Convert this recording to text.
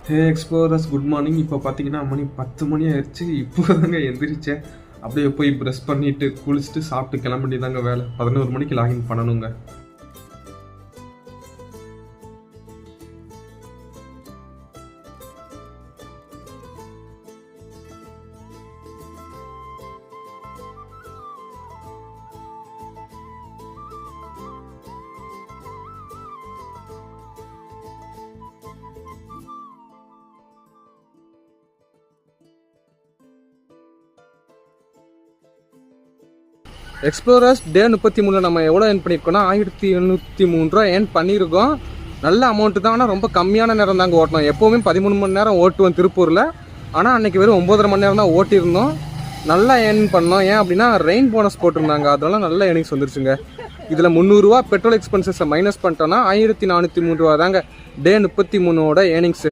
ஹே explorers, good morning. இப்போ பார்த்தீங்கன்னா மணி 10 மணி ஆயிடுச்சு. இப்போ தாங்க எந்திரிச்சேன். அப்படியே போய் ப்ரெஷ் பண்ணிட்டு குளிச்சுட்டு சாப்பிட்டு கிளம்ப வேண்டியதாங்க வேலை. 11 மணிக்கு லாகின் பண்ணணுங்க. எக்ஸ்ப்ளோரர்ஸ் டே 33 நம்ம எவ்வளோ ஏர்ன் பண்ணியிருக்கோம்னா 1703 ரூபா ஏர்ன் பண்ணியிருக்கோம். நல்ல அமௌண்ட்டு தான், ஆனால் ரொம்ப கம்மியான நேரம் தாங்க ஓட்டணும். எப்போவுமே 13 மணி நேரம் ஓட்டுவோம் திருப்பூரில். ஆனால் அன்றைக்கி வெறும் 9.5 மணி நேரம் தான் ஓட்டியிருந்தோம். நல்லா ஏர்ன் பண்ணோம். ஏன் அப்படின்னா ரெயின் போனஸ் போட்டிருந்தாங்க, அதனால நல்ல ஏர்னிங்ஸ் வந்துருச்சுங்க. இதில் 300 ரூபா பெட்ரோல் எக்ஸ்பென்சஸை மைனஸ் பண்ணிட்டோன்னா 1403 ரூபா தாங்க டே 33ஓட ஏர்னிங்ஸு.